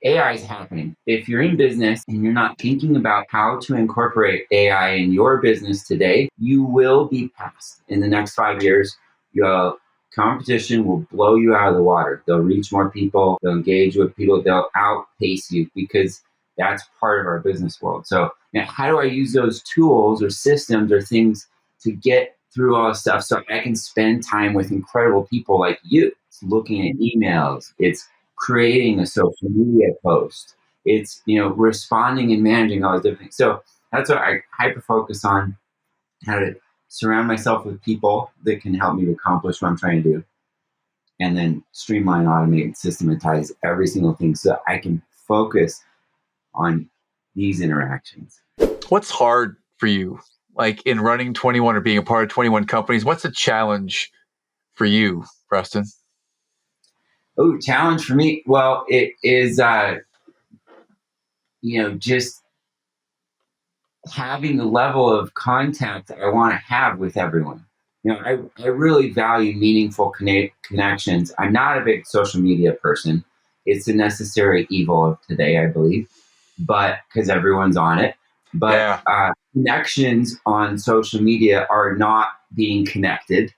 AI is happening. If you're in business and you're not thinking about how to incorporate AI in your business today, you will be passed. In the next 5 years, your competition will blow you out of the water. They'll reach more people, they'll engage with people, they'll outpace you because that's part of our business world. So, now how do I use those tools or systems or things to get through all this stuff so I can spend time with incredible people like you? It's looking at emails, it's creating a social media post, it's responding and managing all those different things. So that's what I hyper focus on, how to surround myself with people that can help me to accomplish what I'm trying to do, and then streamline, automate, and systematize every single thing so that I can focus on these interactions. What's hard for you, like in running 21 or being a part of 21 companies? What's a challenge for you, Preston? Oh, challenge for me. Well, it is, just having the level of contact that I want to have with everyone. I really value meaningful connections. I'm not a big social media person. It's a necessary evil of today, I believe, but because everyone's on it. But connections on social media are not being connected.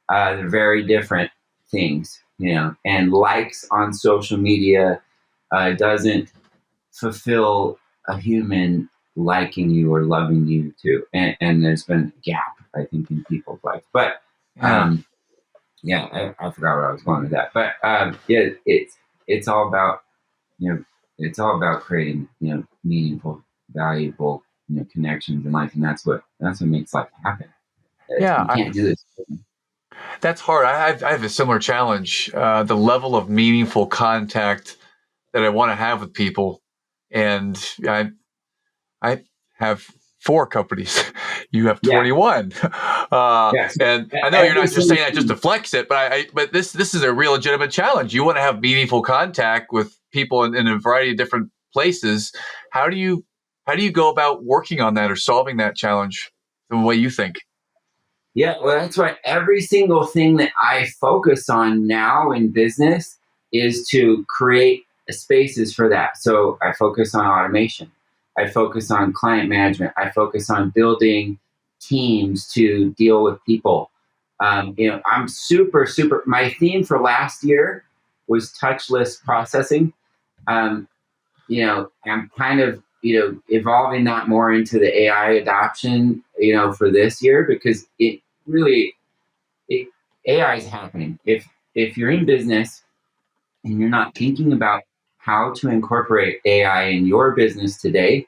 They're very different things, and likes on social media doesn't fulfill a human liking you or loving you too. And there's been a gap, I think, in people's life. But I forgot where I was going with that. But it's all about it's all about creating meaningful, valuable connections in life, and that's what makes life happen. You can't do this. That's hard. I have a similar challenge. The level of meaningful contact that I want to have with people, and I have 4 companies. You have 21. Yes. And I know you're not just saying that just to flex it, but this is a real legitimate challenge. You want to have meaningful contact with people in a variety of different places. How do you go about working on that or solving that challenge the way you think? Yeah, well, that's right. Every single thing that I focus on now in business is to create spaces for that. So I focus on automation. I focus on client management. I focus on building teams to deal with people. I'm super. My theme for last year was touchless processing. I'm kind of evolving that more into the AI adoption for this year, because AI is happening. If you're in business and you're not thinking about how to incorporate AI in your business today,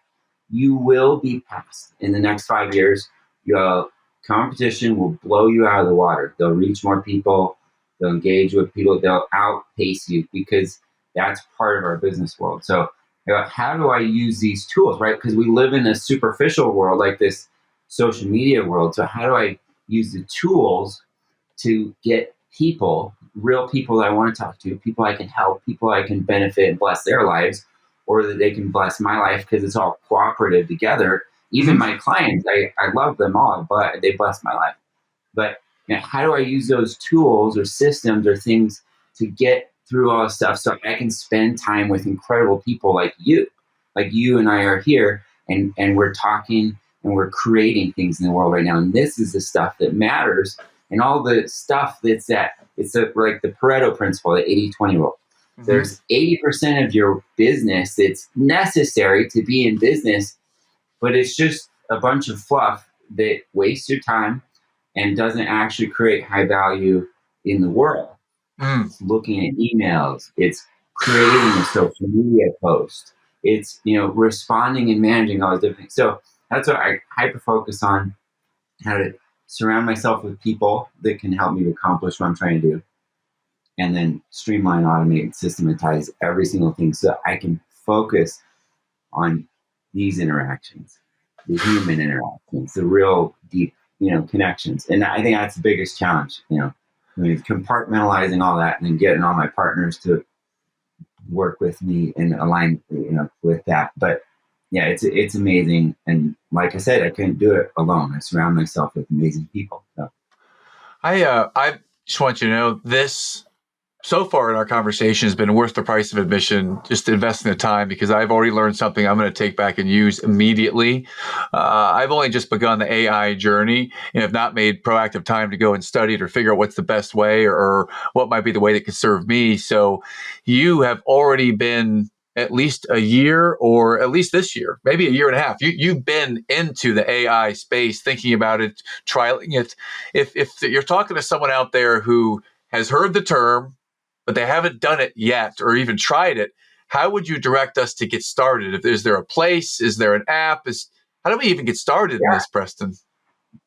you will be passed. In the next 5 years, your competition will blow you out of the water. They'll reach more people, they'll engage with people, they'll outpace you because that's part of our business world. So, how do I use these tools, right? Because we live in a superficial world, like this social media world. So, how do I use the tools to get people, real people that I want to talk to, people I can help, people I can benefit and bless their lives, or that they can bless my life, because it's all cooperative together. Even my clients, I love them all, but they bless my life. But how do I use those tools or systems or things to get through all this stuff so I can spend time with incredible people like you? Like you and I are here, and we're talking and we're creating things in the world right now. And this is the stuff that matters. And all the stuff it's like the Pareto principle, the 80-20 rule. Mm-hmm. There's 80% of your business that's necessary to be in business, but it's just a bunch of fluff that wastes your time and doesn't actually create high value in the world. It's looking at emails, it's creating a social media post, it's responding and managing all those different things. So that's what I hyper focus on, how to surround myself with people that can help me to accomplish what I'm trying to do, and then streamline, automate, and systematize every single thing so that I can focus on these interactions, the human interactions, the real deep, connections. And I think that's the biggest challenge, compartmentalizing all that and then getting all my partners to work with me and align, with that. But yeah, it's amazing. And like I said, I couldn't do it alone. I surround myself with amazing people. So. I just want you to know this so far in our conversation has been worth the price of admission, just investing the time, because I've already learned something I'm going to take back and use immediately. I've only just begun the AI journey and have not made proactive time to go and study it or figure out what's the best way or what might be the way that could serve me. So you have already been at least a year, or at least this year, maybe a year and a half. You've been into the AI space, thinking about it, trialing it. If you're talking to someone out there who has heard the term, but they haven't done it yet or even tried it, how would you direct us to get started? Is there a place? Is there an app? How do we even get started in this, Preston?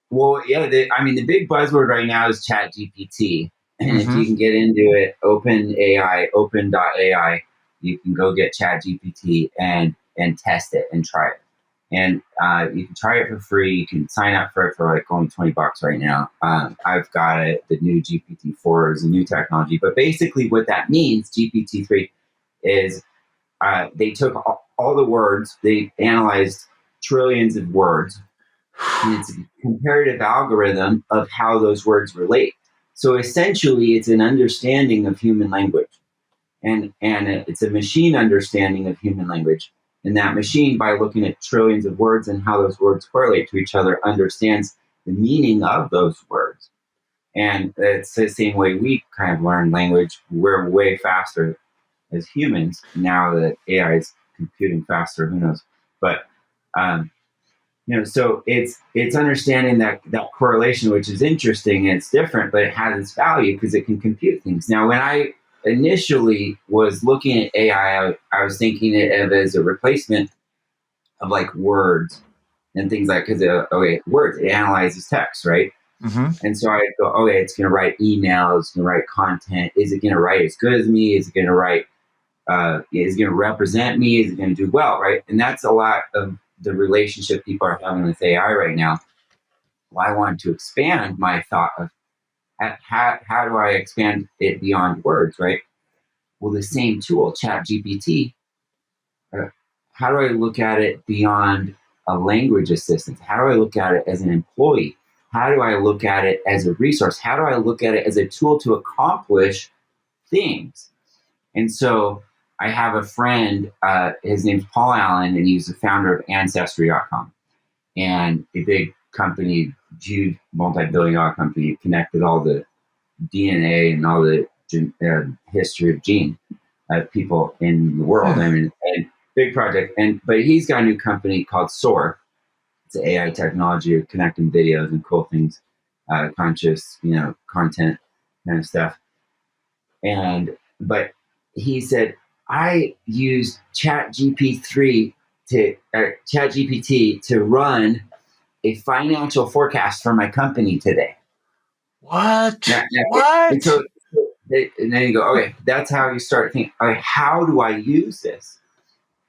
Well, yeah, the big buzzword right now is ChatGPT. And if you can get into it, open.ai, you can go get ChatGPT and test it and try it. And you can try it for free. You can sign up for it for like only $20 right now. I've got it. The new GPT-4 is a new technology. But basically what that means, GPT-3, is they took all the words, they analyzed trillions of words, and it's a comparative algorithm of how those words relate. So essentially, it's an understanding of human language. And it's a machine understanding of human language. And that machine, by looking at trillions of words and how those words correlate to each other, understands the meaning of those words. And it's the same way we kind of learn language. We're way faster as humans now that AI is computing faster. Who knows? But so it's understanding that correlation, which is interesting and it's different, but it has its value because it can compute things. Now, when I initially was looking at AI, I was thinking of it as a replacement of like words and things like, because words, it analyzes text, right? And so I go, okay, it's going to write emails, it's going to write content. Is it going to write as good as me? Is it going to write? Is it going to represent me? Is it going to do well, right? And that's a lot of the relationship people are having with AI right now. Well, I wanted to expand my thought of how do I expand it beyond words, right? Well, the same tool, ChatGPT, how do I look at it beyond a language assistant? How do I look at it as an employee? How do I look at it as a resource? How do I look at it as a tool to accomplish things? And so I have a friend, his name's Paul Allen, and he's the founder of Ancestry.com, and a big company, huge multi-billion-dollar company, connected all the DNA and all the history of gene people in the world. I mean, and big project. But he's got a new company called Soar. It's an AI technology of connecting videos and cool things, conscious, content kind of stuff. But he said, I used ChatGPT to run a financial forecast for my company today. What? What? And then you go, okay, that's how you start thinking, okay, how do I use this?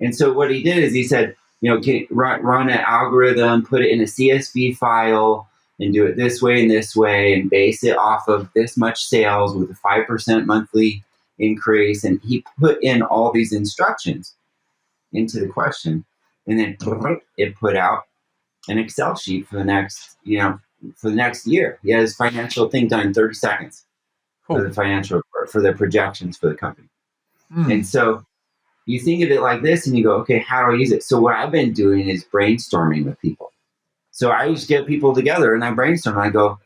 And so what he did is he said, can run an algorithm, put it in a CSV file, and do it this way, and base it off of this much sales with a 5% monthly increase. And he put in all these instructions into the question, and then it put out an Excel sheet for the next year. He had his financial thing done in 30 seconds for the financial report, for the projections for the company. And so you think of it like this and you go, okay, how do I use it? So what I've been doing is brainstorming with people. So I just get people together and I brainstorm and I go,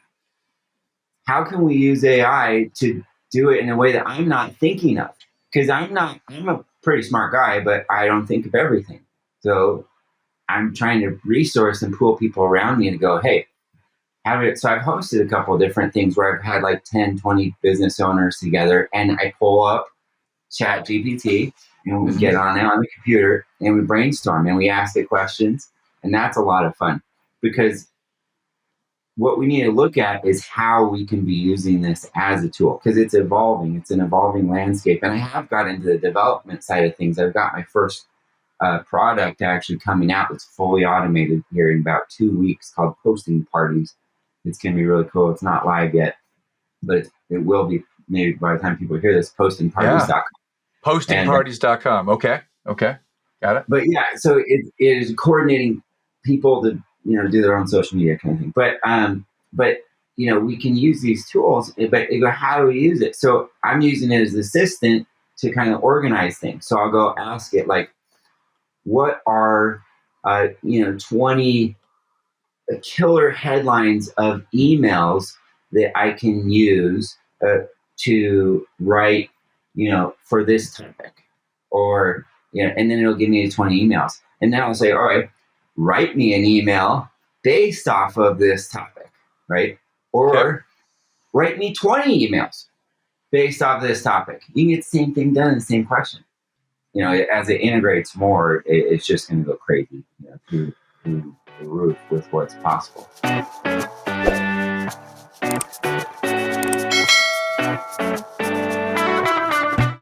how can we use AI to do it in a way that I'm not thinking of? Because I'm a pretty smart guy, but I don't think of everything. So I'm trying to resource and pull people around me and go, hey, so I've hosted a couple of different things where I've had like 10, 20 business owners together, and I pull up ChatGPT and we get on the computer and we brainstorm and we ask it questions. And that's a lot of fun, because what we need to look at is how we can be using this as a tool, because it's evolving. It's an evolving landscape. And I have got into the development side of things. I've got my first product actually coming out that's fully automated here in about 2 weeks, called Posting Parties. It's going to be really cool. It's not live yet, but it will be maybe by the time people hear this. Postingparties.com. Postingparties.com. Okay. Got it. But yeah, so it is coordinating people to do their own social media kind of thing. But we can use these tools, but how do we use it? So I'm using it as an assistant to kind of organize things. So I'll go ask it, like, what are 20 killer headlines of emails that I can use to write, for this topic, or and then it'll give me 20 emails, and then I'll say, all right, write me an email based off of this topic, right? Or write me 20 emails based off of this topic. You can get the same thing done in the same question. As it integrates more, it's just going to go crazy, through the roof with what's possible.